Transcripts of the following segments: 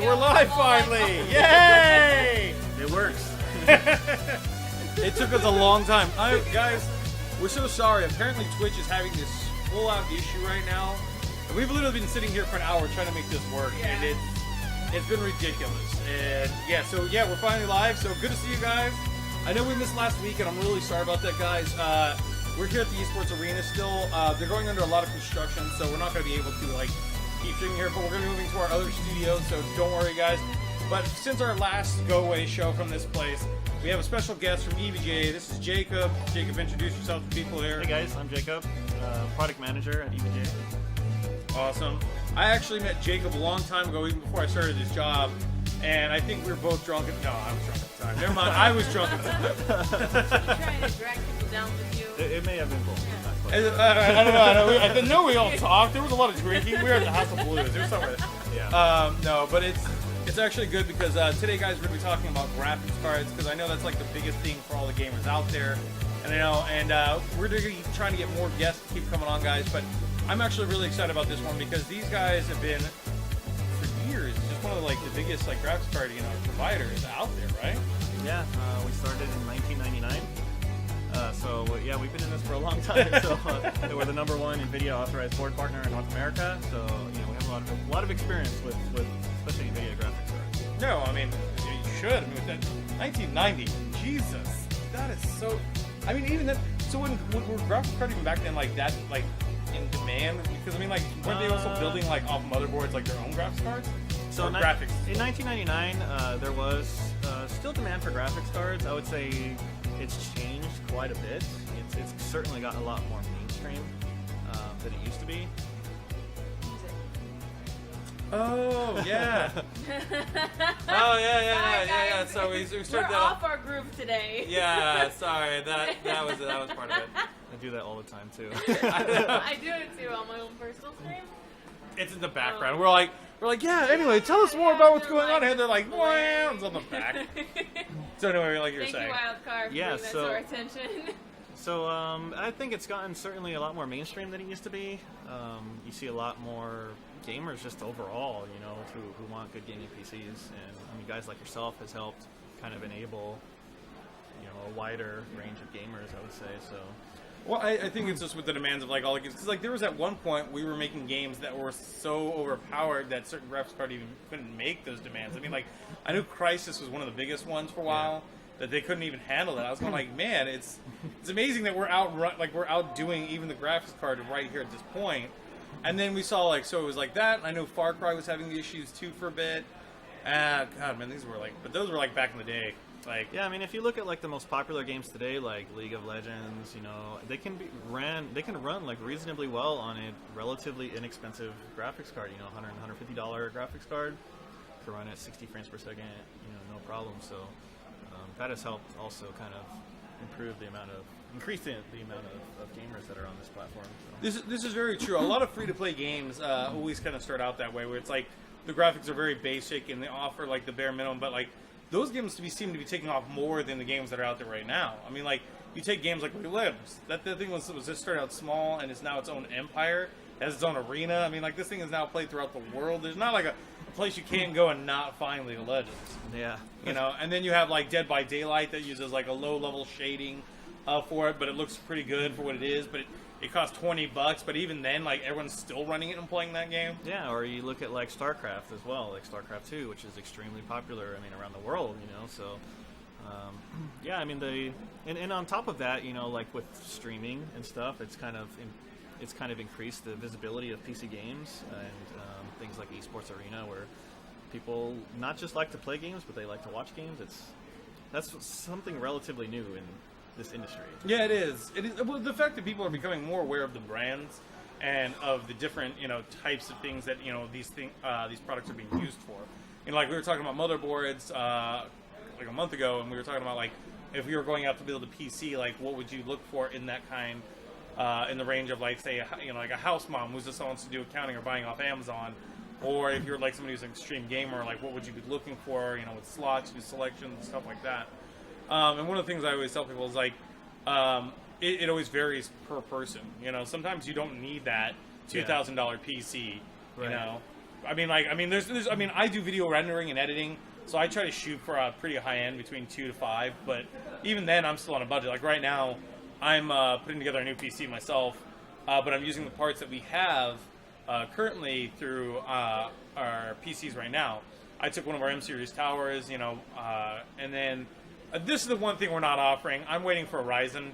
we're live finally! Yay! It works. It took us a long time. Guys, we're so sorry. Apparently Twitch is having this full-out issue right now. And we've literally been sitting here for an hour trying to make this work, and it's been ridiculous. And we're finally live, so good to see you guys. I know we missed last week, and I'm really sorry about that, guys. We're here at the esports arena still. They're going under a lot of construction, so we're not going to be able to keep streaming here, but we're going to be moving to our other studio, so don't worry, guys. But since our last go-away show from this place, we have a special guest from EVGA. This is Jacob. Jacob, introduce yourself to people here. Hey guys, I'm Jacob, product manager at EVGA. Awesome. I actually met Jacob a long time ago, even before I started this job, and I think we were both drunk no, I was drunk at the time. Never mind, I was drunk at the time. Trying to drag people down with you. It may have been both. I don't know. We all talked. There was a lot of drinking. We were at the House of Blues. There was something. Yeah. No, but it's actually good because today, guys, we're going to be talking about graphics cards because I know that's like the biggest thing for all the gamers out there. And we're going to be trying to get more guests to keep coming on, guys. But I'm actually really excited about this one because these guys have been for years just one of the biggest graphics card providers out there, right? Yeah. We started in 1999. We've been in this for a long time. So we're the #1 NVIDIA authorized board partner in North America. So we have a lot of experience with especially NVIDIA graphics cards. No, I mean you should. I mean, with that 1990, Jesus, that is so. I mean, even that. So when were graphics cards even back then that in demand? Because I mean, weren't they also building off motherboards their own graphics cards? So graphics. In 1999, there was still demand for graphics cards. I would say it's changed quite a bit. It's certainly got a lot more mainstream than it used to be. Oh yeah. Yeah. So we started We're off our groove today. Yeah, sorry. That was part of it. I do that all the time too. I do it too on my own personal stream. It's in the background. We're like, yeah. Anyway, tell us more about what's going on here. They're like, wow, it's on the back. So anyway, like you were saying. Thank you, Wildcard, for bringing that to our attention. So I think it's gotten certainly a lot more mainstream than it used to be. You see a lot more gamers just overall, who want good gaming PCs, and guys like yourself has helped kind of enable, a wider range of gamers, I would say. So. Well, I think it's just with the demands of all the games. Because there was at one point we were making games that were so overpowered that certain graphics cards even couldn't make those demands. I mean, I knew Crysis was one of the biggest ones for a while that they couldn't even handle that. I was going man, it's amazing that we're outdoing even the graphics card right here at this point. And then we saw so it was that. I know Far Cry was having the issues too for a bit. God, man, these were but those were back in the day. Yeah, I mean, if you look at the most popular games today, like League of Legends, they can run reasonably well on a relatively inexpensive graphics card. $100, $150 graphics card to run at 60 frames per second, no problem. So that has helped also kind of increase the amount of gamers that are on this platform. So. This is very true. A lot of free-to-play games always kind of start out that way, where it's the graphics are very basic and they offer the bare minimum, but those games seem to be taking off more than the games that are out there right now. I mean, you take games like League of Legends. That thing was just started out small and it's now its own empire, has its own arena. I mean, this thing is now played throughout the world. There's not a place you can't go and not find League of Legends. Yeah. And then you have Dead by Daylight that uses a low-level shading for it, but it looks pretty good for what it is. But it costs $20, but even then, everyone's still running it and playing that game. Yeah, or you look at StarCraft as well, StarCraft 2, which is extremely popular. I mean, around the world, So, yeah, I mean, and on top of that, with streaming and stuff, it's kind of increased the visibility of PC games and things like Esports Arena, where people not just like to play games, but they like to watch games. That's something relatively new in this industry. Yeah, it is. Well, the fact that people are becoming more aware of the brands and of the different, types of things that these products are being used for. We were talking about motherboards a month ago, and we were talking about if we were going out to build a PC, what would you look for in that kind, in the range of say a house mom who just wants to do accounting or buying off Amazon, or if you're somebody who's an extreme gamer, what would you be looking for, with slots, new selections, and stuff like that. And one of the things I always tell people is it always varies per person. Sometimes you don't need that $2,000 PC. Right. I mean, there's, I do video rendering and editing, so I try to shoot for a pretty high end between 2 to 5. But even then, I'm still on a budget. Like right now, I'm putting together a new PC myself, but I'm using the parts that we have currently through our PCs right now. I took one of our M series towers, and then this is the one thing we're not offering. I'm waiting for a Ryzen.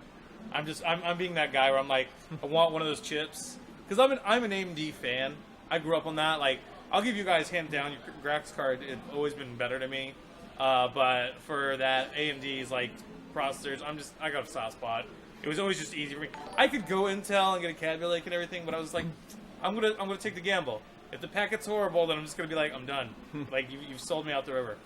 I'm being that guy where I'm like, I want one of those chips because I'm an AMD fan. I grew up on that. Like, I'll give you guys hands down, your graphics card it's always been better to me. But for that AMD's like processors, I got a soft spot. It was always just easy for me. I could go Intel and get a Kaby Lake and everything, but I was like, I'm gonna take the gamble. If the packet's horrible, then I'm just gonna be like, I'm done. Like you've sold me out the river.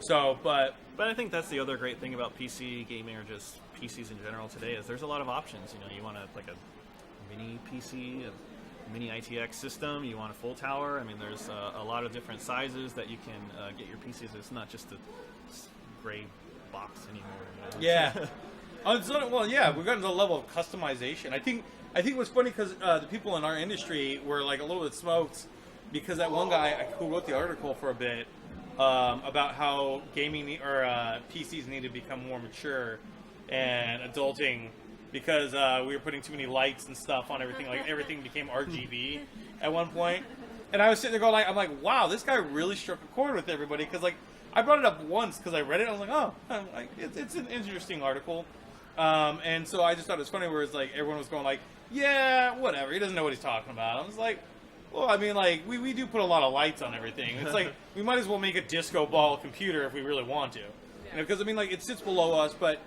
So, but I think that's the other great thing about PC gaming or just PCs in general today is there's a lot of options. You want like a mini PC, a mini ITX system. You want a full tower. I mean, there's a lot of different sizes that you can get your PCs. It's not just a gray box anymore. Yeah. Well, yeah, we've gotten to the level of customization. I think what's funny because the people in our industry were like a little bit smoked because that one guy who wrote the article for a bit about how gaming or PCs need to become more mature and adulting because we were putting too many lights and stuff on everything. Like everything became RGB at one point. And I was sitting there going I'm like, wow, this guy really struck a chord with everybody because like I brought it up once because I read it. And I was like, oh, it's an interesting article. And so I just thought it was funny where it's like everyone was going like, yeah, whatever. He doesn't know what he's talking about. I was like, well, I mean, like we do put a lot of lights on everything. It's like we might as well make a disco ball computer if we really want to, because I mean, like it sits below us. But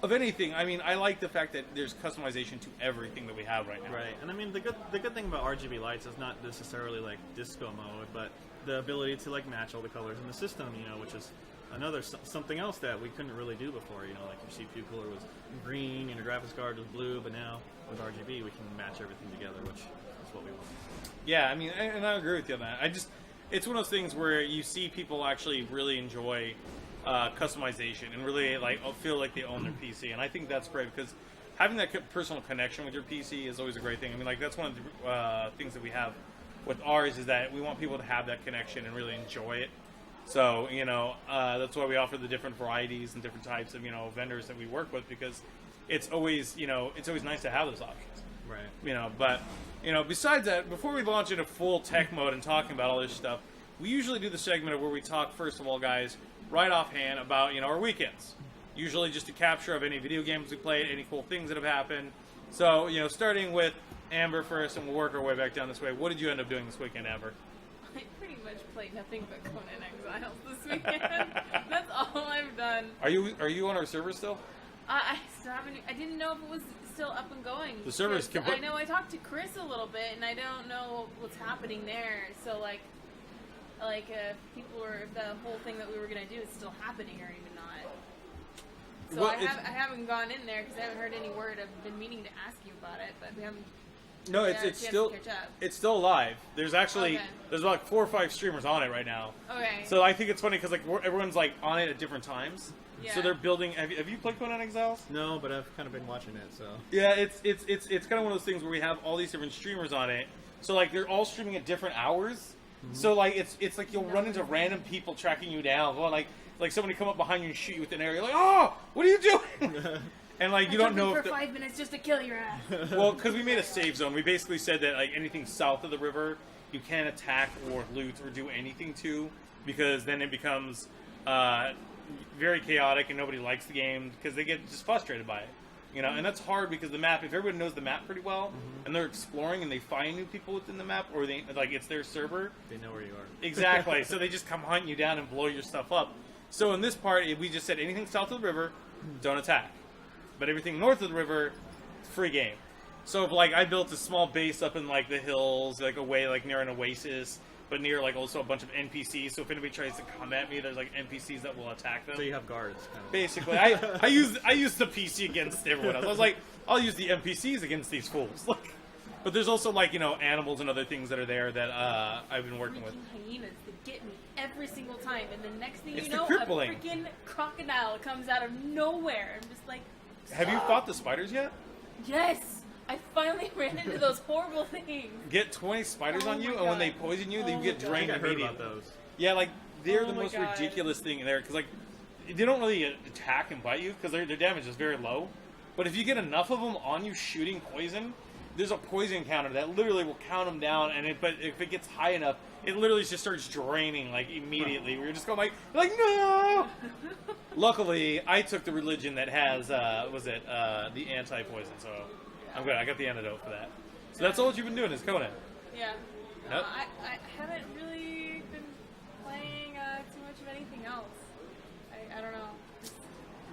of anything, I mean, I like the fact that there's customization to everything that we have right now. Right, and I mean the good thing about RGB lights is not necessarily like disco mode, but the ability to like match all the colors in the system. Which is another something else that we couldn't really do before. Like your CPU cooler was green and your graphics card was blue, but now with RGB we can match everything together, which is what we want. Yeah, I mean, and I agree with you on that. It's one of those things where you see people actually really enjoy customization and really like feel like they own their PC, and I think that's great because having that personal connection with your PC is always a great thing. I mean, like that's one of the things that we have with ours is that we want people to have that connection and really enjoy it. So, that's why we offer the different varieties and different types of, vendors that we work with because it's always nice to have those options. Right. But, besides that, before we launch into full tech mode and talking about all this stuff, we usually do the segment where we talk, first of all, guys, right offhand about, our weekends. Usually just a capture of any video games we played, any cool things that have happened. So, starting with Amber first, and we'll work our way back down this way. What did you end up doing this weekend, Amber? I pretty much played nothing but Conan Exiles this weekend. That's all I've done. Are you on our server still? I still haven't. I didn't know if it was still up and going. The server's I know I talked to Chris a little bit, and I don't know what's happening there. So like if if the whole thing that we were gonna do is still happening or even not. So Well, I haven't gone in there because I haven't heard any word. I've been meaning to ask you about it, but we haven't. No, had a it's chance still to catch up. it's still live. There's actually Okay. there's like 4 or 5 streamers on it right now. Okay. So I think it's funny because like everyone's like on it at different times. Yeah. So they're building. Have you played Conan Exiles? No, but I've kind of been watching it, so. Yeah, it's kind of one of those things where we have all these different streamers on it. So like they're all streaming at different hours. So like it's like you'll run into random people tracking you down. Well, like somebody come up behind you and shoot you with an arrow. You're like, oh, what are you doing? And like you don't know for if 5 minutes just to kill your ass. well, because we made a save zone. We basically said that like anything south of the river, you can't attack or loot or do anything to, because then it becomes very chaotic and nobody likes the game because they get just frustrated by it. And that's hard because the map, if everybody knows the map pretty well and they're exploring and they find new people within the map or they like it's their server, They know where you are. exactly. So they just come hunt you down and blow your stuff up. So in this part, we just said anything south of the river, don't attack. But everything north of the river, free game. So if, like I built a small base up in like the hills, like away like near an oasis, but near like also a bunch of NPCs. So if anybody tries to come at me, there's like NPCs that will attack them. So you have guards. Kind of. Basically, I use the PC against everyone else. I was like, I'll use the NPCs against these fools. But there's also like animals and other things that are there that I've been working with. Hyenas that get me every single time, and the next thing It's you the know, a crippling. freaking crocodile comes out of nowhere. I'm just like, Have you fought the spiders yet? yes. I finally ran into those horrible things. Get 20 spiders Oh on you, my and when God. they poison you, then Oh you get my God. drained I heard immediately. about those. Yeah, like they're Oh the my most God. ridiculous thing in there because like they don't really attack and bite you because their damage is very low. But if you get enough of them on you shooting poison, there's a poison counter that literally will count them down. And but if it gets high enough, it literally just starts draining like immediately. We're just going like no. Luckily, I took the religion that has the anti-poison, so I'm good. I got the antidote for that. So that's all you've been doing is Conan. Yeah. Yep. I haven't really been playing too much of anything else. I don't know.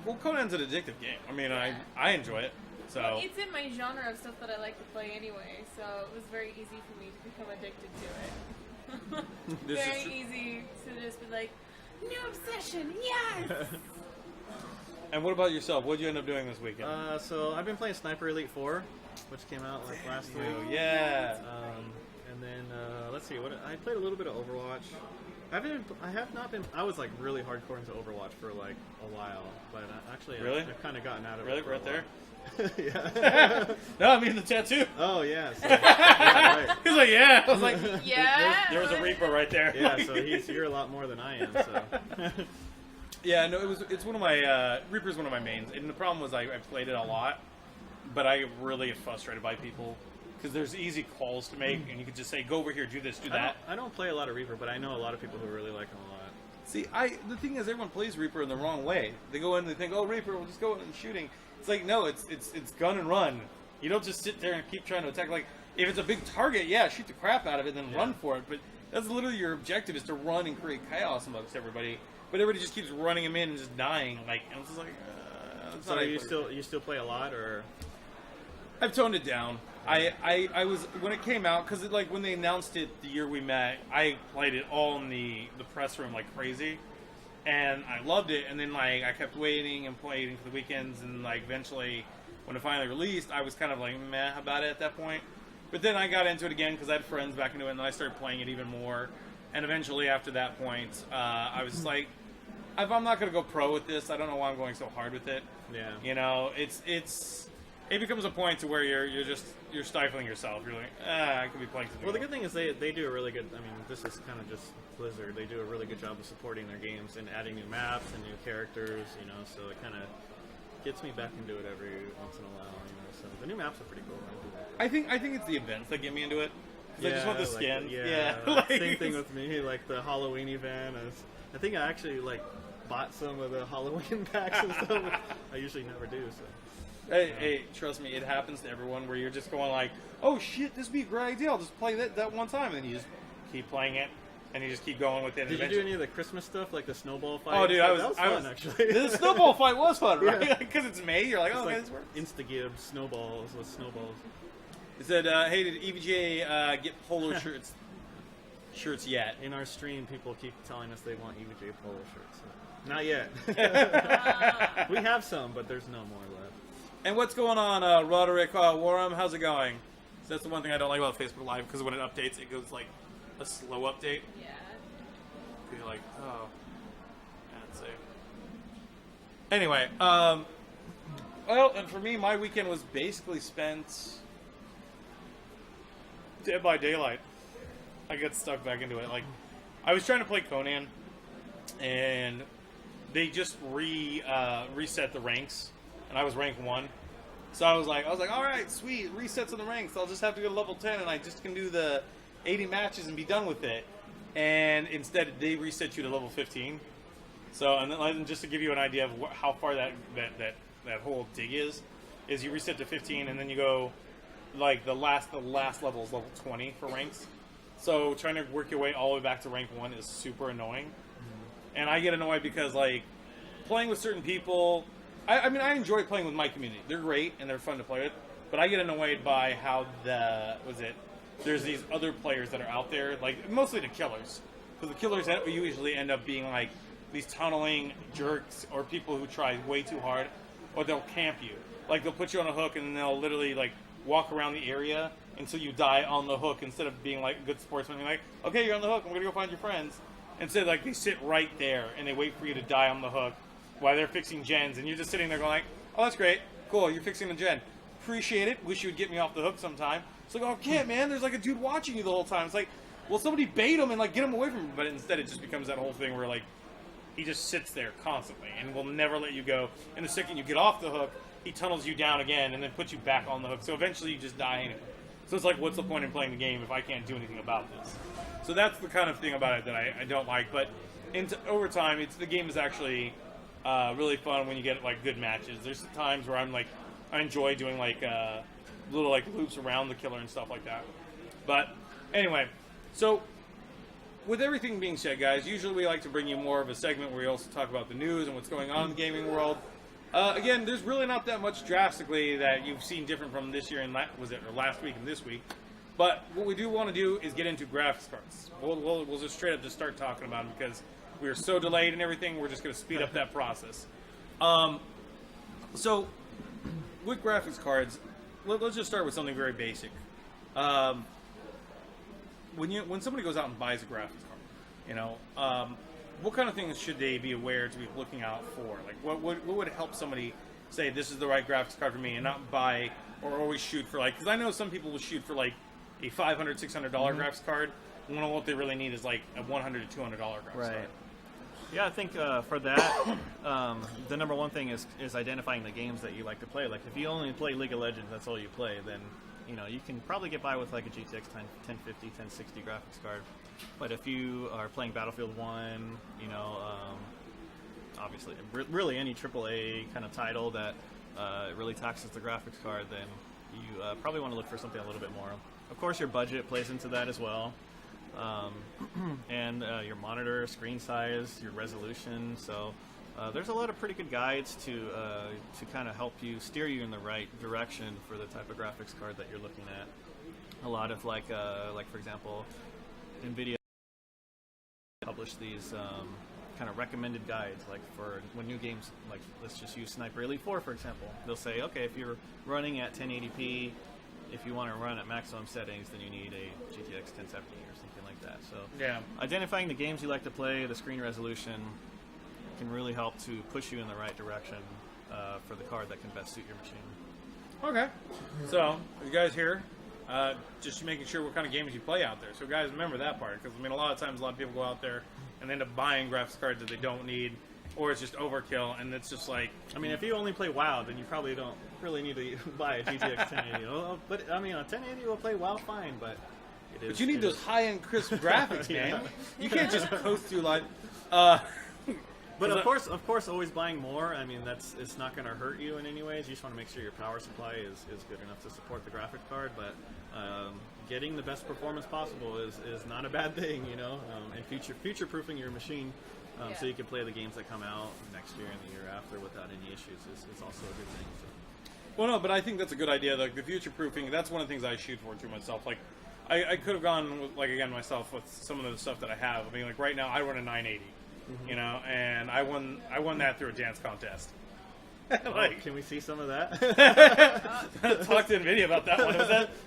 Well, Conan's an addictive game. I mean, Yeah. I enjoy it. So Well, it's in my genre of stuff that I like to play anyway, so it was very easy for me to become addicted to it. This is Very true. easy to just be like, new obsession, yes! And what about yourself? What did you end up doing this weekend? So I've been playing Sniper Elite 4, which came out like last week. Yeah. And then let's see, what I played a little bit of Overwatch. I was like really hardcore into Overwatch for like a while, but actually Really? I've kind of gotten out of Really? it. for a Right there? while. Yeah. No, I mean the tattoo. Oh yeah. So, yeah, right. He's like, yeah. I was like, Yeah! there's a Reaper right there. Yeah, so you're a lot more than I am. So. Yeah, no, it's one of my Reaper's one of my mains, and the problem was I played it a lot, but I really get frustrated by people because there's easy calls to make, and you could just say, go over here, do this, do that. I don't play a lot of Reaper, but I know a lot of people who really like him a lot. See, the thing is, everyone plays Reaper in the wrong way. They go in and they think, oh, Reaper, we'll just go in and shooting. It's like, no, it's gun and run. You don't just sit there and keep trying to attack. Like, if it's a big target, yeah, shoot the crap out of it, then run for it. But that's literally your objective is to run and create chaos amongst everybody. But everybody just keeps running them in and just dying. Like, and it's just like, it's So not you still play a lot, or? I've toned it down. I was when it came out because like when they announced it the year we met, I played it all in the press room like crazy, and I loved it. And then like I kept waiting and waiting for the weekends, and like eventually when it finally released, I was kind of like meh about it at that point. But then I got into it again because I had friends back into it, and then I started playing it even more. And eventually after that point, I was just like, if I'm not going to go pro with this, I don't know why I'm going so hard with it. Yeah. You know, it becomes a point to where you're stifling yourself. You're like, I could be playing something. Well, the else. good thing is they do a really good. I mean, this is kind of just Blizzard. They do a really good job of supporting their games and adding new maps and new characters. You know, so it kind of gets me back into it every once in a while. You know, so the new maps are pretty cool. I think it's the events that get me into it. 'Cause I just want the skin. Like, same thing with me. Like the Halloween event. I think I actually like bought some of the Halloween packs and stuff. Which I usually never do. So. Hey, trust me, it happens to everyone where you're just going like, oh shit, this would be a great idea. I'll just play that one time, and then you just keep playing it, and you just keep going with it. Did you do any of the Christmas stuff, like the snowball fight? Oh, dude, that was fun, actually. The snowball fight was fun, right? Yeah. Because it's May. You're like, It's oh, like okay, this works. insta-give snowballs with snowballs. It said, hey, did EVGA get polo shirts yet? In our stream, people keep telling us they want EVJ polo shirts. Not yet. We have some, but there's no more left. And what's going on, Roderick Warham? How's it going? So that's the one thing I don't like about Facebook Live, because when it updates, it goes like a slow update. Yeah. You're like, oh, that's safe. Anyway, well, and for me, my weekend was basically spent Dead by Daylight. I got stuck back into it. Like, I was trying to play Conan, and they just reset the ranks, and I was rank 1. So I was like, all right, sweet, resets in the ranks. I'll just have to go to level 10, and I just can do the 80 matches and be done with it. And instead, they reset you to level 15. So, and then just to give you an idea of how far that whole dig is you reset to 15, and then you go, like, the last level is level 20 for ranks. So trying to work your way all the way back to rank 1 is super annoying. And I get annoyed because, like, playing with certain people, I mean, I enjoy playing with my community. They're great, and they're fun to play with. But I get annoyed by how there's these other players that are out there, like, mostly the killers. Because the killers usually end up being, like, these tunneling jerks or people who try way too hard, or they'll camp you. Like, they'll put you on a hook, and then they'll literally, like, walk around the area until you die on the hook, instead of being, like, a good sportsman. You're like, okay, you're on the hook, I'm going to go find your friends. Instead, like, they sit right there, and they wait for you to die on the hook while they're fixing gens, and you're just sitting there going like, oh, that's great, cool, you're fixing the gen. appreciate it. Wish you would get me off the hook sometime. It's like, oh, can't, man. There's like a dude watching you the whole time. It's like, well, somebody bait him and like get him away from him. But instead, it just becomes that whole thing where like he just sits there constantly and will never let you go. And the second you get off the hook, he tunnels you down again and then puts you back on the hook. So eventually, you just die anyway. So it's like, what's the point in playing the game if I can't do anything about this? So that's the kind of thing about it that I don't like. But over time, the game is actually really fun when you get like good matches. There's times where I enjoy doing like little like loops around the killer and stuff like that. But anyway, so with everything being said, guys, usually we like to bring you more of a segment where we also talk about the news and what's going on in the gaming world. Again, there's really not that much drastically that you've seen different from this year and last week and this week. But what we do want to do is get into graphics cards. We'll just straight up just start talking about them because we are so delayed and everything. We're just going to speed up that process. So with graphics cards, let's just start with something very basic. When somebody goes out and buys a graphics card, what kind of things should they be aware to be looking out for? Like, what would help somebody say this is the right graphics card for me, and not buy or always shoot for like? Because I know some people will shoot for like a $500, $600 graphics card, and what they really need is like a $100 to $200 graphics card. Yeah, I think for that, the number one thing is identifying the games that you like to play. Like, if you only play League of Legends, that's all you play, then you can probably get by with like a GTX 1050, 1060 graphics card. But if you are playing Battlefield 1, obviously, really any AAA kind of title that really taxes the graphics card, then you probably want to look for something a little bit more. Of course, your budget plays into that as well. And your monitor, screen size, your resolution. So there's a lot of pretty good guides to kind of help you steer you in the right direction for the type of graphics card that you're looking at. A lot of like for example, NVIDIA publish these kind of recommended guides, like for when new games, like let's just use Sniper Elite 4 for example. They'll say, okay, if you're running at 1080p, if you want to run at maximum settings, then you need a GTX 1070 or something like that. So yeah, identifying the games you like to play, the screen resolution, can really help to push you in the right direction for the card that can best suit your machine. Okay, so you guys here, just making sure what kind of games you play out there. So guys, remember that part, because I mean a lot of times a lot of people go out there and end up buying graphics cards that they don't need, or it's just overkill, and it's just like... I mean, if you only play WoW, then you probably don't really need to buy a GTX 1080. But, I mean, a 1080 will play WoW fine, but... But you need those high-end crisp graphics, man. You can't just coast through life. But of course, always buying more. I mean, it's not going to hurt you in any ways. You just want to make sure your power supply is good enough to support the graphics card. But getting the best performance possible is not a bad thing, and future-proofing your machine so you can play the games that come out next year and the year after without any issues is also a good thing. So. Well, no, but I think that's a good idea. Like the future-proofing, that's one of the things I shoot for to myself. Like, I could have gone with, like, again, myself with some of the stuff that I have. I mean, like right now, I run a 980. And I won that through a dance contest. Like, can we see some of that? Talk to NVIDIA about that one.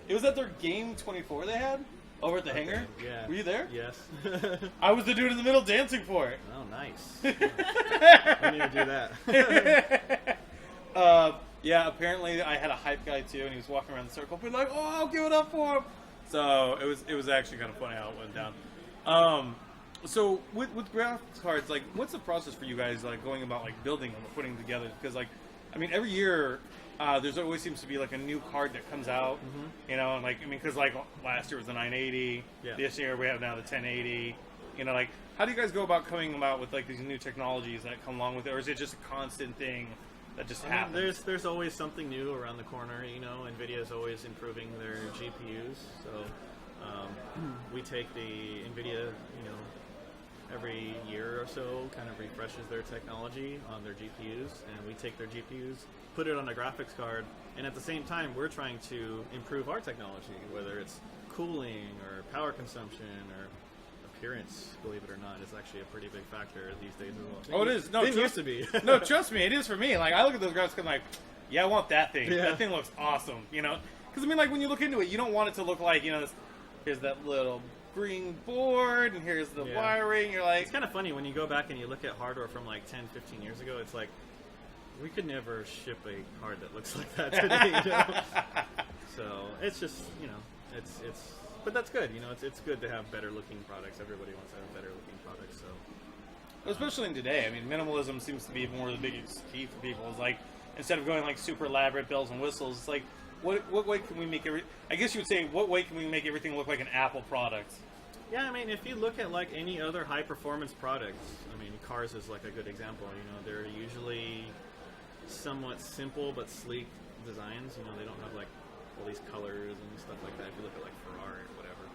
It was at their Game 24 they had over at the hangar. Yeah. Were you there? Yes. I was the dude in the middle dancing for it. Oh, nice. I need to do that. Yeah, apparently I had a hype guy too, and he was walking around the circle, being like, "Oh, I'll give it up for him." So it was actually kind of funny how it went down. So with graphics cards, like, what's the process for you guys, like, going about, like, building them or putting them together? Because, like, I mean, every year there's always seems to be, like, a new card that comes out, and, like, I mean, because, like, last year was the 980, this year we have now the 1080, like, how do you guys go about coming about with, like, these new technologies that come along with it, or is it just a constant thing that just happens? There's always something new around the corner, NVIDIA is always improving their GPUs, so we take the NVIDIA, every year or so kind of refreshes their technology on their GPUs, and we take their GPUs, put it on a graphics card, and at the same time we're trying to improve our technology, whether it's cooling or power consumption or appearance, believe it or not, is actually a pretty big factor these days as well. Oh, it is. No, it used to be. No, trust me, it is for me. Like, I look at those graphics and I'm like, yeah, I want that thing. That thing looks awesome, Because, I mean, like, when you look into it, you don't want it to look like, here's that little green board, and here's the wiring. You're like... It's kind of funny when you go back and you look at hardware from, like, 10, 15 years ago. It's like, we could never ship a card that looks like that today. You know? So it's just, you know, it's but that's good. You know, it's good to have better looking products. Everybody wants to have better looking products. So especially in today, I mean, minimalism seems to be more the biggest key for people. It's like instead of going like super elaborate bells and whistles, it's like what way can we make I guess you would say, what way can we make everything look like an Apple product? yeah, I mean, if you look at like any other high performance products, I mean, cars is like a good example. You know, they're usually somewhat simple but sleek designs. You know, they don't have like all these colors and stuff like that. If you look at like Ferrari or whatever,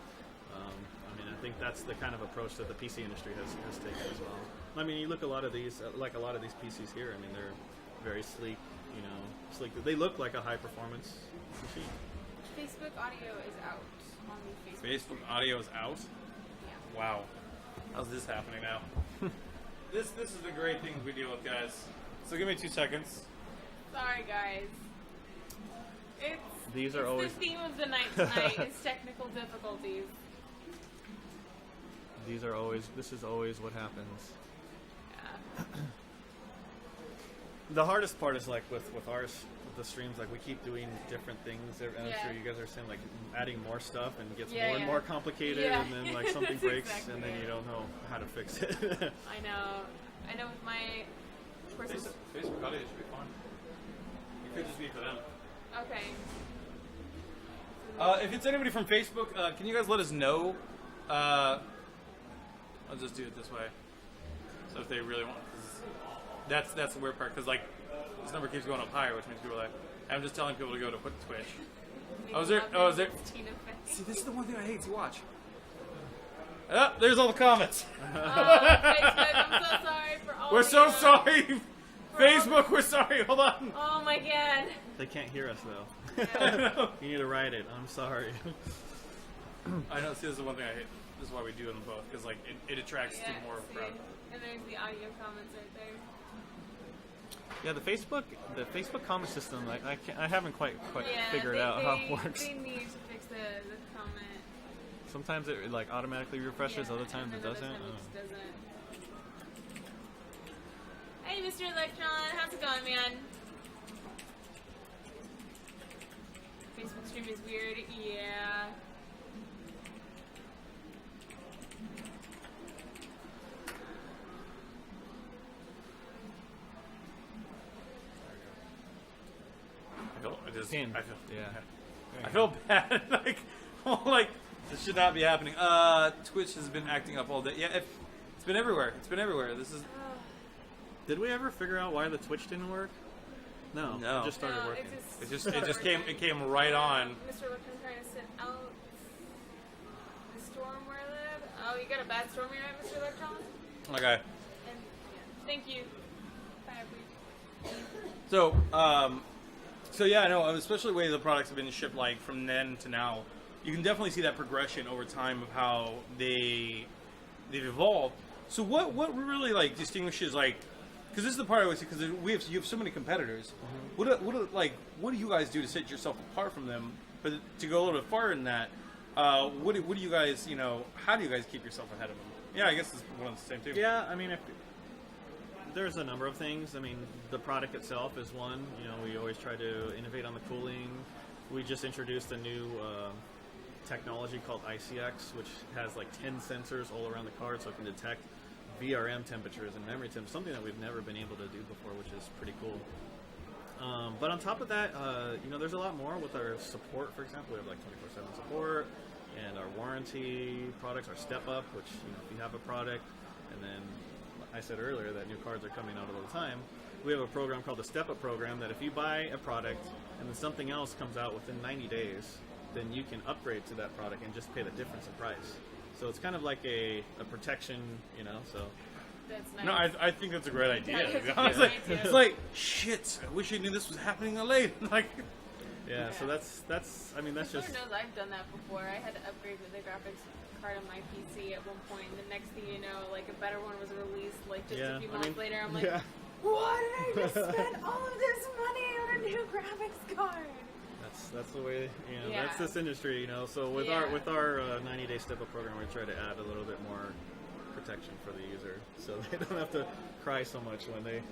I mean, I think that's the kind of approach that the PC industry has taken as well. I mean, you look at a lot of these, like a lot of these PCs here. I mean, they're very sleek. You know, sleek. They look like a high performance machine. Facebook audio is out on the Facebook audio is out? Yeah. Wow. How's this happening now? This is the great things we deal with, guys. So give me 2 seconds. Sorry, guys. These are it's always the theme of the night tonight. It's technical difficulties. these are always. This is always what happens. Yeah. The hardest part is like with ours, with the streams, like we keep doing different things, and I'm sure you guys are saying like adding more stuff and it gets more and more complicated, and then like something breaks, exactly and then you don't know how to fix it. I know with my courses. Facebook audio should be fine. It could just be for them. Okay. If it's anybody from Facebook, can you guys let us know? I'll just do it this way. So if they really want, that's the weird part, because like this number keeps going up higher, which means people are like, I'm just telling people to go to Twitch. Is there? See, this is the one thing I hate to watch. Oh, there's all the comments. Facebook, I'm so sorry for all. We're so sorry. Facebook, we're sorry. Hold on. Oh my god. They can't hear us though. Yeah. You need to write it. I'm sorry. I know. See, this is the one thing I hate. This is why we do them both, because like it attracts to more of a crowd. And there's the audio comments right there. Yeah, the Facebook comment system, like I haven't quite figured out how it works. They need to fix the comment. Sometimes it like automatically refreshes, other times it doesn't. Hey, Mr. Electron, how's it going, man? Facebook stream is weird. Yeah. I feel bad. like this should not be happening. Twitch has been acting up all day. Yeah, it's been everywhere. It's been everywhere. This is. Did we ever figure out why the Twitch didn't work? No. It just started working. It just came right on. Mr. Electron trying to sit out the storm where I live. Oh, you got a bad storm here, Mr. Electron? Okay. And thank you. Bye, So yeah, I know, especially the way the products have been shipped, like from then to now, you can definitely see that progression over time of how they've evolved. So what really like distinguishes, like, because this is the part I always see, because you have so many competitors. Mm-hmm. What do you guys do to set yourself apart from them? But to go a little bit farther than that, what do you guys, how do you guys keep yourself ahead of them? Yeah, I guess it's one of the same too. Yeah, I mean, there's a number of things. I mean, the product itself is one. We always try to innovate on the cooling. We just introduced a new technology called ICX, which has like 10 sensors all around the card, so it can detect VRM temperatures and memory temps, something that we've never been able to do before, which is pretty cool. But on top of that, there's a lot more with our support. For example, we have like 24/7 support, and our warranty products, our Step Up, which if you have a product, and then I said earlier that new cards are coming out all the time. We have a program called the Step Up program that if you buy a product and then something else comes out within 90 days, then you can upgrade to that product and just pay the difference in price. So it's kind of like a protection, so. That's nice. No, I think that's a great idea. It's like, shit, I wish I knew this was happening late. Yeah, so that's just. knows I've done that before. I had to upgrade the graphics card on my PC at one point. The next thing you know, like a better one was released. Like just a few months later, I'm like, why did I just spend all of this money on a new graphics card? That's the way. That's this industry. So with our 90-day Step Up program, we try to add a little bit more protection for the user, so they don't have to cry so much when they.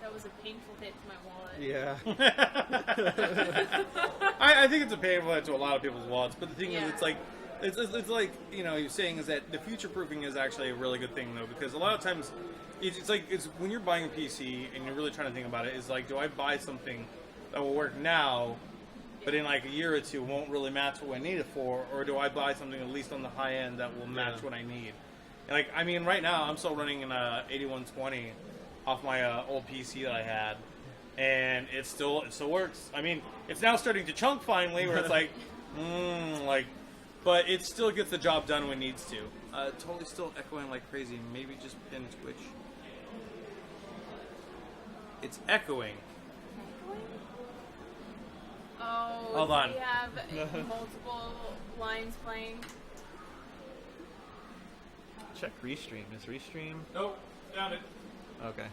That was a painful hit to my wallet. Yeah. I think it's a painful hit to a lot of people's wallets, but the thing Yeah. is, it's like, it's like, you know, you're saying is that the future proofing is actually a really good thing though, because a lot of times it's like when you're buying a PC and you're really trying to think about it, is like, do I buy something that will work now, but in like a year or two won't really match what I need it for, or do I buy something at least on the high end that will match what I need? And like, I mean, right now I'm still running an 8120 off my old PC that I had, and it still works. I mean, it's now starting to chunk finally, where it's like, but it still gets the job done when it needs to. Totally still echoing like crazy. Maybe just pin Twitch. It's echoing. Oh, Hold on. we have multiple lines playing. Check Restream. Is Restream? Nope, found it. Okay.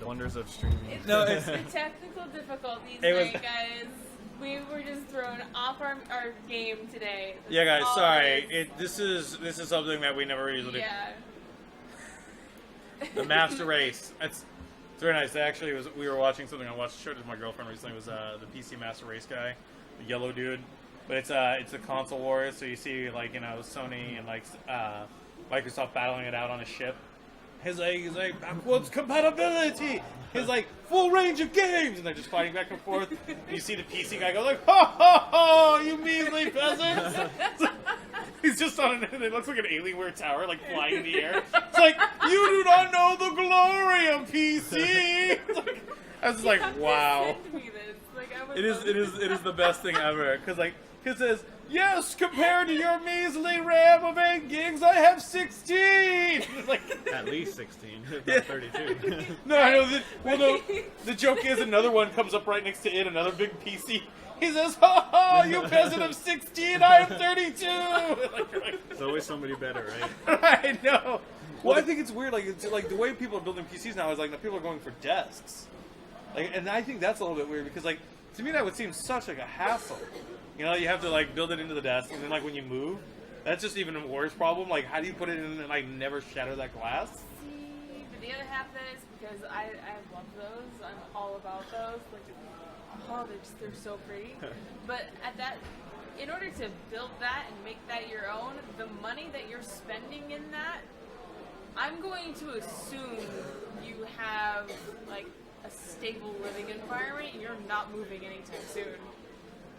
The wonders of streaming. It's No, the technical difficulties It was- tonight, guys. We were just thrown off our game today. That's Yeah, guys, all sorry. it is. This is something that we never usually do. Yeah. The Master Race. It's very nice. Actually, we were watching something I showed it to my girlfriend recently. It was the PC Master Race guy, the yellow dude. But it's a console wars, so you see like, you know, Sony and like Microsoft battling it out on a ship. He's like backwards compatibility. He's like full range of games, and they're just fighting back and forth. And you see the PC guy go like, "Ha ha ha! You measly peasants!" He's just on it looks like an Alienware tower, like flying in the air. It's like, you do not know the glory of PC. I was just like, wow. Send me this. Like, I would It is the best thing ever. Cause it says, yes, compared to your measly RAM of 8 gigs, I have 16. Like, At least 16, if not 32. no, I know. The joke is another one comes up right next to it, another big PC. He says, ha ha, you peasant of 16, I am 32. There's always somebody better, right? I know. Well, I think it's weird. Like, it's like the way people are building PCs now is like the people are going for desks. Like, and I think that's a little bit weird because, like, to me that would seem such like a hassle. You know, you have to like build it into the desk, and then like when you move, that's just even a worse problem. Like, how do you put it in and like never shatter that glass? See, but the other half of that is because I love those. I'm all about those. Like, oh, they're so pretty. But in order to build that and make that your own, the money that you're spending in that, I'm going to assume you have like a stable living environment and you're not moving anytime soon.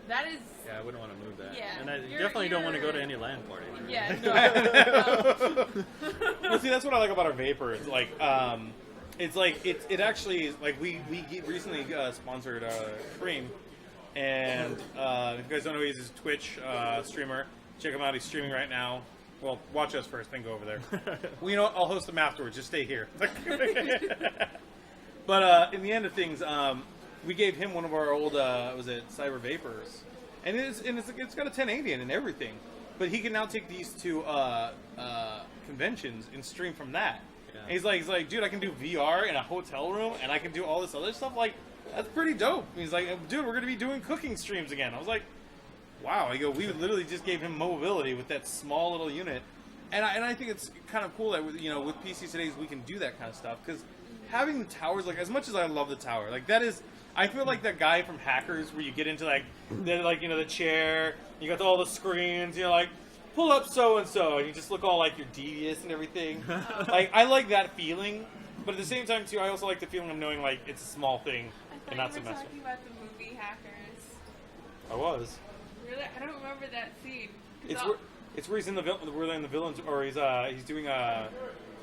That is. Yeah, I wouldn't want to move that. Yeah, And I definitely don't want to go to any LAN party. Yeah, no. Well, see, that's what I like about our Vapors. Like, it actually is like we recently sponsored Cream, and if you guys don't know, he's a Twitch streamer. Check him out. He's streaming right now. Well, watch us first, then go over there. Well, you know what? I'll host him afterwards. Just stay here. But in the end of things, we gave him one of our old, was it Syber Vapors, and it's got a 1080 in and everything. But he can now take these to conventions and stream from that. Yeah. And he's like, dude, I can do VR in a hotel room, and I can do all this other stuff. Like, that's pretty dope. And he's like, dude, we're gonna be doing cooking streams again. I was like, wow. I go, we literally just gave him mobility with that small little unit, and I think it's kind of cool that with PCs today we can do that kind of stuff, because having the towers, like, as much as I love the tower, like, that is, I feel like that guy from Hackers where you get into like the chair, you got all the screens, like, pull up so and so, and you just look all like you're devious and everything. Like, I like that feeling, but at the same time too, I also like the feeling of knowing like it's a small thing and not so I thought you were messy. talking about the movie Hackers. I was. Really, I don't remember that scene. It's where he's in the villains, or he's doing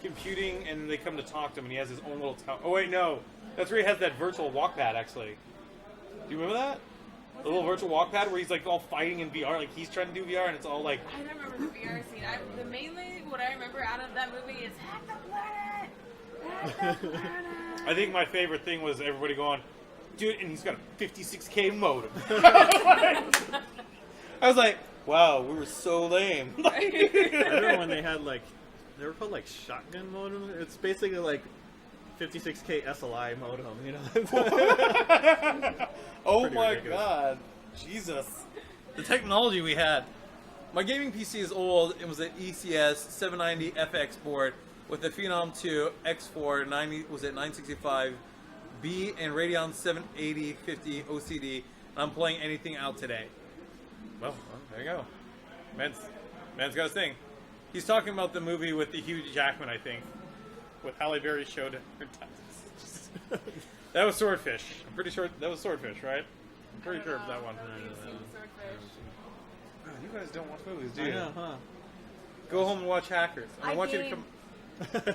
computing, and they come to talk to him, and he has his own little tower. Oh wait, no, that's where he has that virtual walkpad. Actually, do you remember that? The little virtual walkpad where he's like all fighting in VR, like he's trying to do VR, and it's all like. I don't remember the VR scene. Mainly what I remember out of that movie is hack the planet. Hack the planet. I think my favorite thing was everybody going, dude, and he's got a 56K modem. I was like, wow, we were so lame. I remember when they had they were called like shotgun modem. It's basically like 56K SLI modem, Oh Pretty my ridiculous. god, Jesus! The technology we had. My gaming PC is old. It was an ECS 790 FX board with the Phenom 2 X4 965B and Radeon 78050 OCD. I'm playing anything out today. Well, there you go. Man's got his thing. He's talking about the movie with the Hugh Jackman, I think, with Halle Berry showed her titles. That was Swordfish. I'm pretty sure that was Swordfish, right? I'm pretty sure it's that one. God, you guys don't watch movies, do you? I know, huh? Go home and watch Hackers. I want you to come.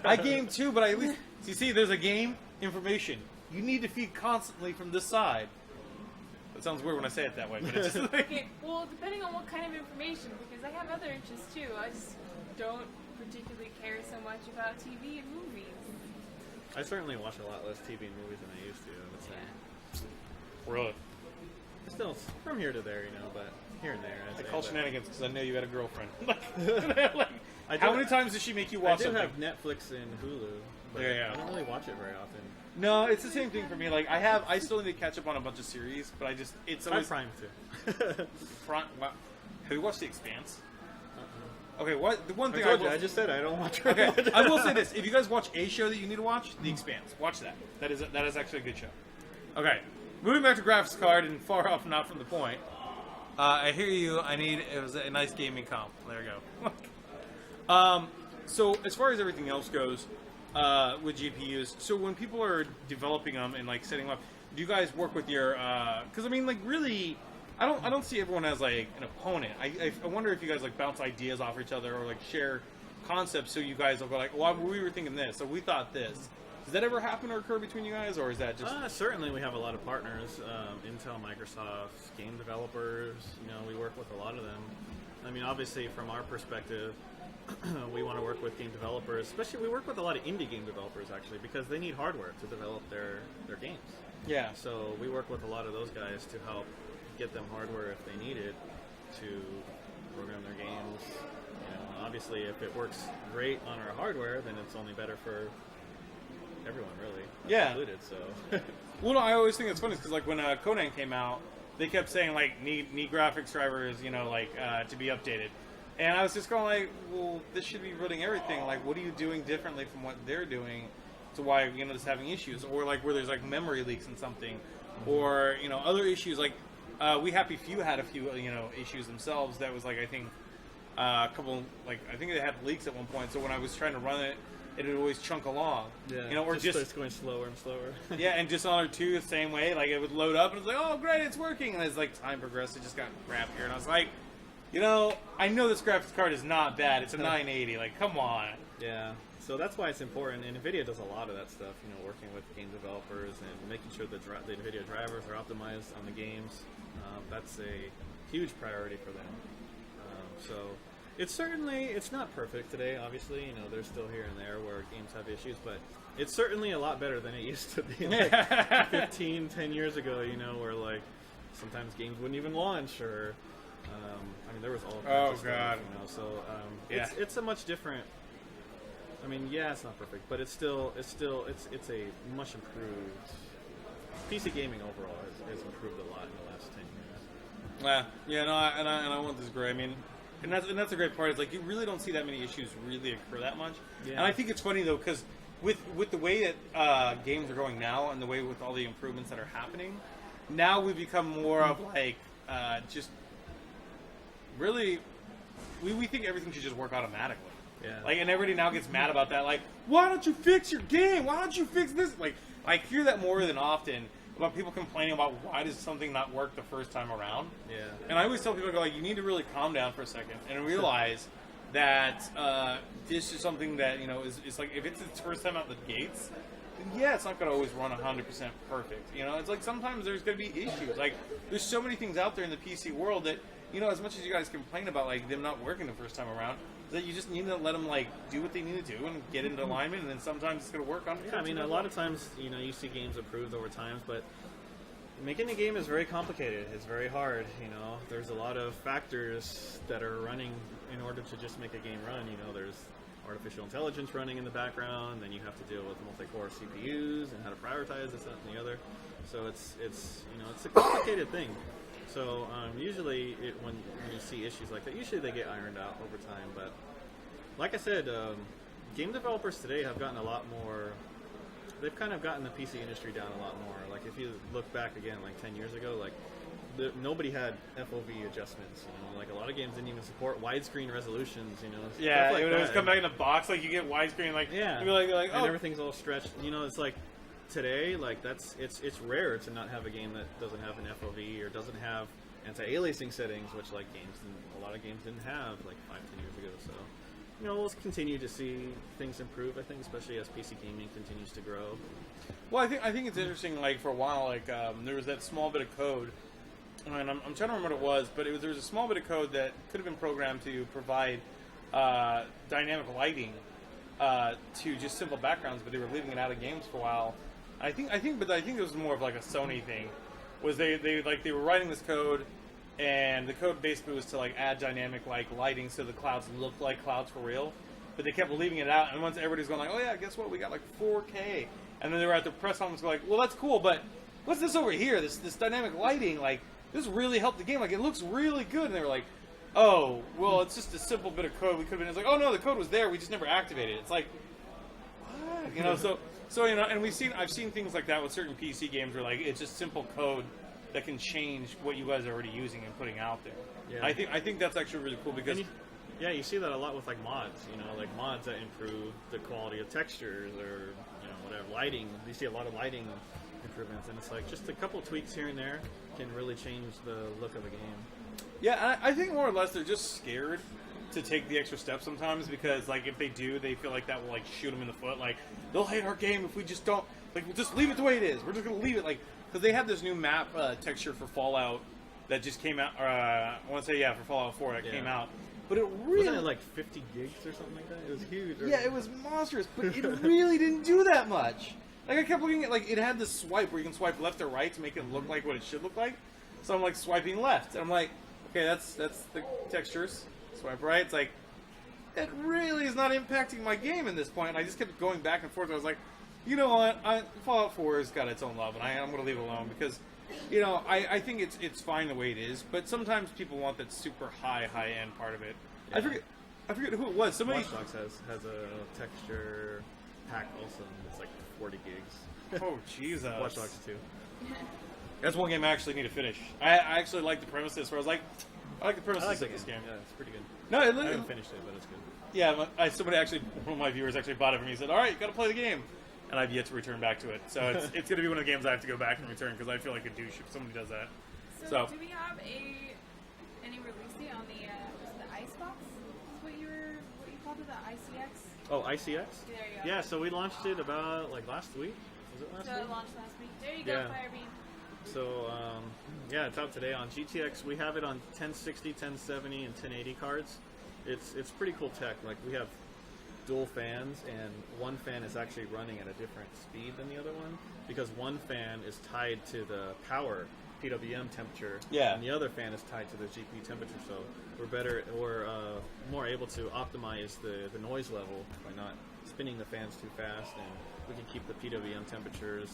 I game too, but I at least see. There's a game information. You need to feed constantly from this side. That sounds weird when I say it that way, but it's just like... Okay, well, depending on what kind of information, because I have other interests too. I just don't particularly care so much about TV and movies. I certainly watch a lot less TV and movies than I used to, I would say. Really? Still, from here to there, but here and there. I call shenanigans because I know you had a girlfriend. How many times does she make you watch something? I do have Netflix and Hulu, but I don't really watch it very often. No, it's the same thing for me. Like I still need to catch up on a bunch of series, but it's always Prime too. Wow. Have you watched The Expanse? Okay, what the one thing I just said I don't watch. Okay, I will say this: if you guys watch a show that you need to watch, The Expanse, watch that. That is actually a good show. Okay, moving back to graphics card and far off, not from the point. I hear you. It was a nice gaming comp. There you go. So as far as everything else goes. With GPUs, so when people are developing them and like setting them up, do you guys work with your? Because I mean, like really, I don't see everyone as like an opponent. I wonder if you guys like bounce ideas off each other or like share concepts. So you guys will go like, well, we were thinking this, so we thought this. Does that ever happen or occur between you guys, or is that just? Certainly, we have a lot of partners: Intel, Microsoft, game developers. We work with a lot of them. I mean, obviously, from our perspective. We want to work with game developers, especially we work with a lot of indie game developers actually because they need hardware to develop their games. Yeah. So we work with a lot of those guys to help get them hardware if they need it to program their games. Obviously if it works great on our hardware, then it's only better for everyone really. Yeah. Included, so. Well, no, I always think it's funny because like when Conan came out, they kept saying like need graphics drivers, to be updated. And I was just going like, well, this should be running everything. Like, what are you doing differently from what they're doing to why, just having issues? Or, like, where there's, like, memory leaks in something. Or, other issues. Like, We Happy Few had a few, issues themselves. That was, like, I think, a couple, like, I think they had leaks at one point. So when I was trying to run it, it would always chunk along. Yeah, or just it's going slower and slower. Yeah, and Dishonored 2, the same way. Like, it would load up, and it was like, oh, great, it's working. And as, like, time progressed, it just got crappier. And I was like... I know this graphics card is not bad. It's a 980. Like, come on. Yeah. So that's why it's important. And NVIDIA does a lot of that stuff, working with game developers and making sure the NVIDIA drivers are optimized on the games. That's a huge priority for them. So it's not perfect today, obviously. There's still here and there where games have issues, but it's certainly a lot better than it used to be like 10 years ago, where like sometimes games wouldn't even launch or... there was all kinds of stuff, so it's a much different. I mean, yeah, it's not perfect, but it's a much improved. PC gaming overall has improved a lot in the last 10 years. I won't disagree. I mean, and that's the great part is like you really don't see that many issues really occur that much. Yeah. And I think it's funny though because with the way that games are going now and the way with all the improvements that are happening, now we've become more of like just. Really, we think everything should just work automatically. Yeah. Like, and everybody now gets mad about that. Like, why don't you fix your game? Why don't you fix this? Like, I hear that more than often about people complaining about why does something not work the first time around. Yeah. And I always tell people, like, you need to really calm down for a second and realize that this is something that, is like, if it's its first time out the gates, then yeah, it's not going to always run 100% perfect. It's like sometimes there's going to be issues. Like, there's so many things out there in the PC world that, as much as you guys complain about like them not working the first time around, that you just need to let them like do what they need to do and get into alignment, and then sometimes it's going to work on. Yeah, I mean, a lot of times you see games improved over time, but making a game is very complicated. It's very hard. There's a lot of factors that are running in order to just make a game run. There's artificial intelligence running in the background, then you have to deal with multi-core CPUs and how to prioritize this, that, and the other. So it's a complicated thing. So usually when you see issues like that, usually they get ironed out over time. But like I said, game developers today have gotten a lot more. They've kind of gotten the PC industry down a lot more. Like if you look back again, like 10 years ago, like nobody had FOV adjustments. You know, like a lot of games didn't even support widescreen resolutions. You know, yeah, stuff like when it was that. come back in a box, like you get widescreen, like yeah, you're like and oh, everything's all stretched. You know, it's like today, like it's rare to not have a game that doesn't have an FOV or doesn't have anti-aliasing settings, which like a lot of games didn't have like 5-10 years ago. So. You know, we'll continue to see things improve. I think, especially as PC gaming continues to grow. Well, I think it's interesting. Like for a while, like there was that small bit of code, and I'm trying to remember what it was, but there was a small bit of code that could have been programmed to provide dynamic lighting to just simple backgrounds, but they were leaving it out of games for a while. I think it was more of like a Sony thing. Was they were writing this code. And the code basically was to like add dynamic like lighting so the clouds look like clouds for real, but they kept leaving it out. And once everybody's going like, oh yeah, guess what? We got like 4K. And then they were at the press conference like, well that's cool, but what's this over here? This dynamic lighting, like this really helped the game. Like it looks really good. And they were like, oh well, it's just a simple bit of code. We could have been. It's like, oh no, the code was there. We just never activated it. It's like, what? You know, so you know, and I've seen things like that with certain PC games where like it's just simple code that can change what you guys are already using and putting out there. Yeah. I think that's actually really cool because you see that a lot with like mods. You know, like mods that improve the quality of textures or you know whatever lighting. You see a lot of lighting improvements, and it's like just a couple tweaks here and there can really change the look of a game. Yeah, I think more or less they're just scared to take the extra step sometimes because like if they do, they feel like that will like shoot them in the foot. Like they'll hate our game if we just don't like we'll just leave it the way it is. We're just gonna leave it like. Because they had this new map texture for Fallout that just came out. I want to say for Fallout 4 that came out. But it really wasn't it like 50 gigs or something like that. It was huge. Yeah, it was monstrous, but it really didn't do that much. Like I kept looking at like it had this swipe where you can swipe left or right to make it look like what it should look like. So I'm like swiping left, and I'm like, okay, that's the textures. Swipe right. It's like it really is not impacting my game at this point. And I just kept going back and forth. I was like. You know what? Fallout 4 has got its own love, and I'm going to leave it alone because, you know, I think it's fine the way it is. But sometimes people want that super high end part of it. Yeah. I forget who it was. Somebody. Watch Dogs has a texture pack also. It's like 40 gigs. Oh Jesus! Watch Dogs 2. That's one game I actually need to finish. I actually like the premise of this. Where I was like, I like the premise of this game. Yeah, it's pretty good. No, I haven't finished it, but it's good. Yeah, somebody actually, one of my viewers actually bought it for me. He said, "All right, you got to play the game." And I've yet to return back to it. So it's going to be one of the games I have to go back and return because I feel like a douche if somebody does that. So do we have any release date on the Icebox? Is what you called it, the ICX? Oh, ICX? There you go. Yeah, so we launched it about like last week. Was it last week? So it launched last week. There you go, Yeah. Firebeam. So yeah, it's out today on GTX. We have it on 1060, 1070, and 1080 cards. It's pretty cool tech. Like we have dual fans, and one fan is actually running at a different speed than the other one because one fan is tied to the power PWM temperature, and the other fan is tied to the GPU temperature. So we're more able to optimize the noise level by not spinning the fans too fast, and we can keep the PWM temperatures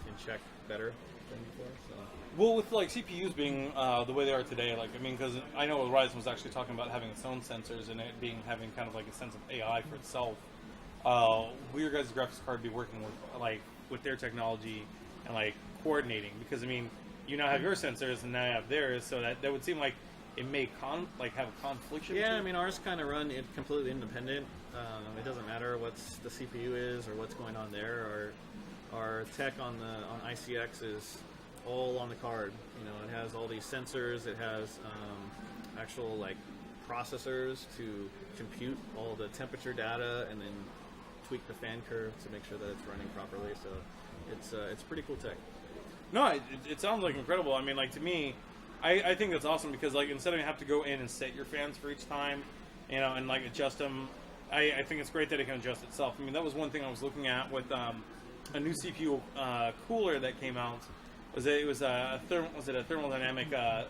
in check better than before. So. Well, with like CPUs being the way they are today, like I mean, because I know Ryzen was actually talking about having its own sensors and it having kind of like a sense of AI for itself. Will your guys' graphics card be working with their technology and like coordinating? Because I mean, you now have your sensors and now you have theirs, so that would seem like it may have a conflict. Yeah, I mean ours kind of run it completely independent. It doesn't matter what the CPU is or what's going on there. Our tech on ICX is all on the card. You know, it has all these sensors. It has actual like processors to compute all the temperature data and then tweak the fan curve to make sure that it's running properly. So it's pretty cool tech. No, it sounds like incredible. I mean, like to me, I think that's awesome because like instead of you have to go in and set your fans for each time, you know, and like adjust them, I think it's great that it can adjust itself. I mean, that was one thing I was looking at with a new CPU cooler that came out. It was a thermodynamic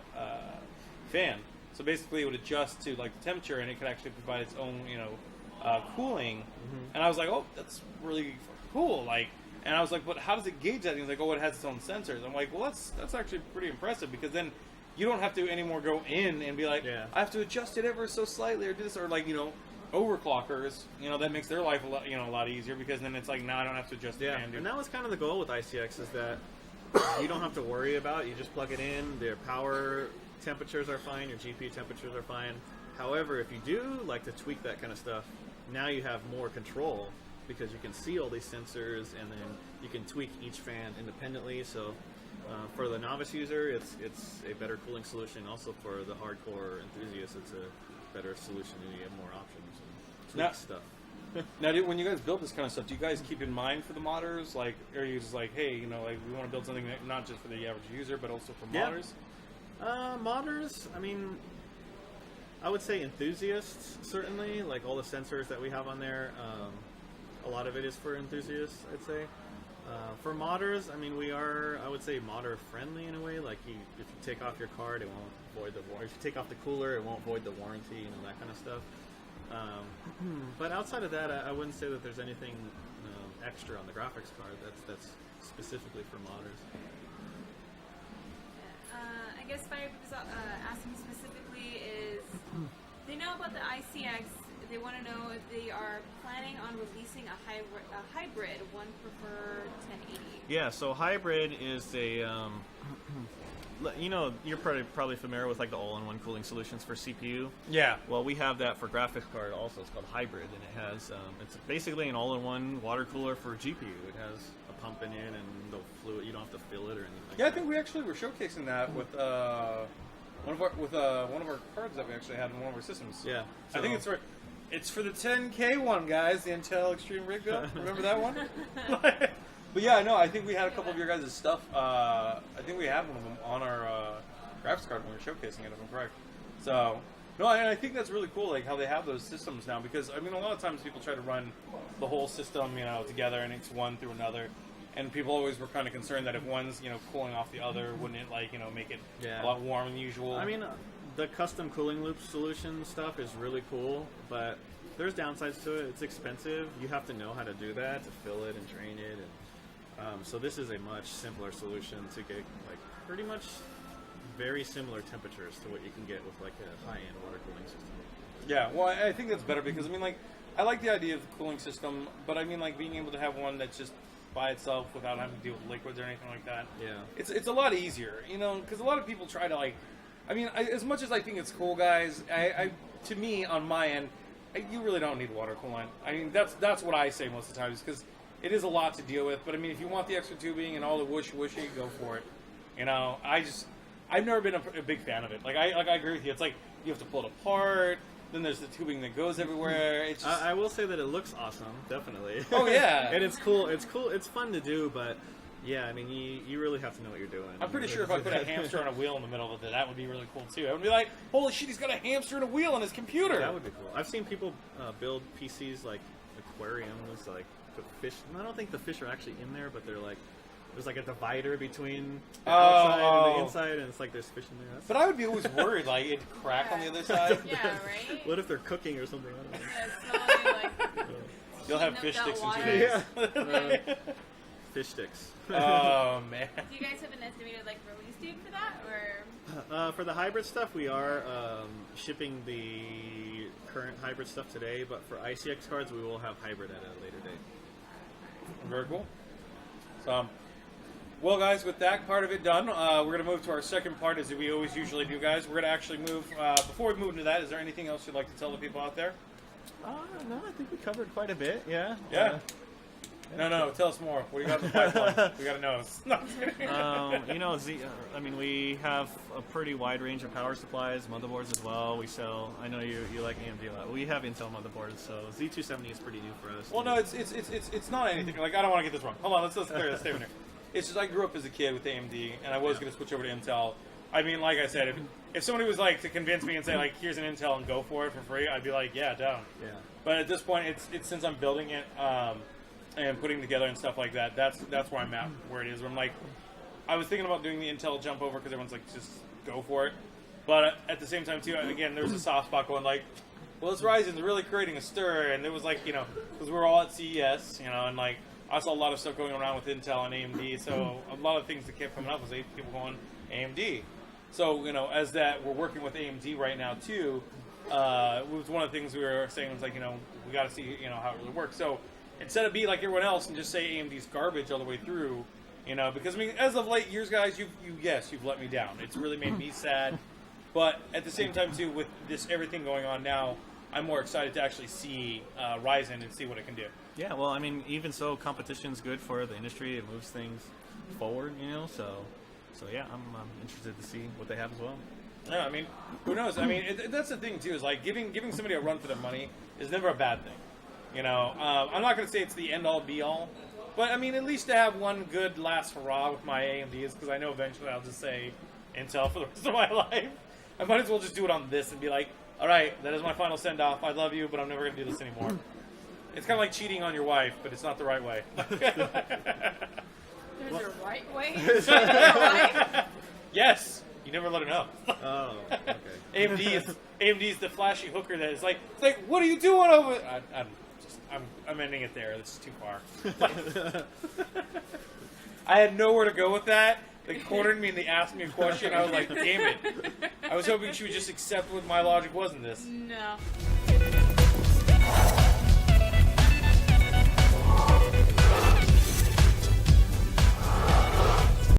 fan. So basically, it would adjust to like the temperature, and it could actually provide its own, you know, cooling. Mm-hmm. And I was like, oh, that's really cool. Like, and I was like, but how does it gauge that? And he's like, oh, it has its own sensors. I'm like, well, that's actually pretty impressive because then you don't have to anymore go in and be like, I have to adjust it ever so slightly or do this or like, you know, overclockers, you know, that makes their life a lot easier because then it's like, now I don't have to adjust the fan. And that was kind of the goal with ICX, is that you don't have to worry about it. You just plug it in. Their power temperatures are fine. Your GPU temperatures are fine. However, if you do like to tweak that kind of stuff, now you have more control because you can see all these sensors, and then you can tweak each fan independently. So for the novice user, it's a better cooling solution. Also for the hardcore enthusiast, it's a better solution, and you have more options and tweak stuff. Now, when you guys build this kind of stuff, do you guys keep in mind for the modders? Like, are you just like, hey, you know, like we want to build something that not just for the average user, but also for modders? Modders, I mean, I would say enthusiasts, certainly. Like all the sensors that we have on there, a lot of it is for enthusiasts, I'd say. For modders, I mean, we are, I would say, modder friendly in a way. Like, if you take off your card, it won't void the warranty. If you take off the cooler, it won't void the warranty, you know, that kind of stuff. But outside of that, I wouldn't say that there's anything extra on the graphics card that's specifically for modders. I guess Fire was asking specifically is, they know about the ICX. They want to know if they are planning on releasing a hybrid, one prefer 1080. Yeah, so hybrid is a, you know, you're probably familiar with like the all-in-one cooling solutions for CPU. Yeah. Well, we have that for graphics card also. It's called hybrid, and it has, it's basically an all-in-one water cooler for GPU. It has a pump in it and no fluid. You don't have to fill it or anything. Yeah, I think we actually were showcasing that with one of our cards that we actually had in one of our systems. Yeah. So I think it's for the 10K one, guys, the Intel Extreme Rig Build. Remember that one? But yeah, no, I think we had a couple of your guys' stuff. I think we had one of them on our graphics card when we were showcasing it, if I'm correct. So, no, I think that's really cool, like how they have those systems now. Because I mean, a lot of times people try to run the whole system, you know, together, and it's one through another. And people always were kind of concerned that if one's, you know, cooling off the other, wouldn't it, like, you know, make it a lot warmer than usual? I mean, the custom cooling loop solution stuff is really cool, but there's downsides to it. It's expensive. You have to know how to do that, to fill it and drain it. And so this is a much simpler solution to get like pretty much very similar temperatures to what you can get with like a high-end water cooling system. Yeah, well, I think that's better because I mean, like, I like the idea of the cooling system, but I mean, like, being able to have one that's just by itself without having to deal with liquids or anything like that. Yeah, it's a lot easier, you know, because a lot of people try to like. I mean, as much as I think it's cool, guys, to me on my end, you really don't need water coolant. I mean, that's what I say most of the time, is because it is a lot to deal with. But I mean, if you want the extra tubing and all the whooshy, go for it. You know, I've never been a big fan of it. Like I agree with you. It's like you have to pull it apart. Then there's the tubing that goes everywhere. It's just... I will say that it looks awesome, definitely. Oh yeah, and it's cool. It's cool. It's fun to do, but yeah, I mean, you really have to know what you're doing. I'm pretty sure if I put a hamster on a wheel in the middle of it, that would be really cool too. I would be like, holy shit, he's got a hamster and a wheel on his computer. That would be cool. I've seen people build PCs like aquariums, like put fish. I don't think the fish are actually in there, but they're like, there's like a divider between the outside and the inside, and it's like there's fish in there. But I would be always worried, like it'd crack on the other side. Yeah, right? What if they're cooking or something? I don't know. Yeah, it's slowly, like, You'll have fish sticks in 2 days. Yeah. Fish sticks. Oh man. Do you guys have an estimated like release date for that, or? For the hybrid stuff, we are shipping the current hybrid stuff today, but for ICX cards, we will have hybrid at a later date. Very cool. So, well, guys, with that part of it done, we're going to move to our second part, as we always usually do, guys. We're going to actually move, before we move into that, is there anything else you'd like to tell the people out there? No, I think we covered quite a bit, yeah. Yeah. No, tell us more. What do you got in the pipeline? We got to know. You know, I mean, we have a pretty wide range of power supplies, motherboards as well. We sell, I know you like AMD a lot. We have Intel motherboards, so Z270 is pretty new for us. Well, no, it's not anything. Like, I don't want to get this wrong. Hold on, let's clear this statement here. It's just I grew up as a kid with AMD, and I was going to switch over to Intel. I mean, like I said, if somebody was like to convince me and say like, here's an Intel and go for it for free, I'd be like, yeah, down. Yeah. But at this point, it's since I'm building it and putting together and stuff like that, that's where I'm at, where it is. Where I'm like, I was thinking about doing the Intel jump over because everyone's like, just go for it. But at the same time, too, again, there's a soft spot going like, well, this Ryzen's really creating a stir, and it was like, you know, because we were all at CES, you know, and like I saw a lot of stuff going around with Intel and AMD, so a lot of things that kept coming up was people going AMD. So, you know, as that we're working with AMD right now too, it was one of the things we were saying. Was like, we got to see, how it really works. So instead of be like everyone else and just say AMD's garbage all the way through, because I mean, as of late years, guys, you've let me down. It's really made me sad. But at the same time, too, with everything going on now, I'm more excited to actually see Ryzen and see what it can do. Yeah, well, I mean, even so, competition's good for the industry. It moves things forward, So yeah, I'm interested to see what they have as well. Yeah, I mean, who knows? I mean, that's the thing too. Is like giving somebody a run for their money is never a bad thing. I'm not going to say it's the end all be all, but I mean, at least to have one good last hurrah with my AMDs, because I know eventually I'll just say Intel for the rest of my life. I might as well just do it on this and be like, all right, that is my final send off. I love you, but I'm never going to do this anymore. It's kind of like cheating on your wife, but it's not the right way. There's a right way? Is there a right? Yes. You never let her know. Oh, okay. AMD is the flashy hooker that is like, what are you doing over? I'm ending it there. This is too far. I had nowhere to go with that. They cornered me and they asked me a question. I was like, damn it. I was hoping she would just accept what my logic was in this. No.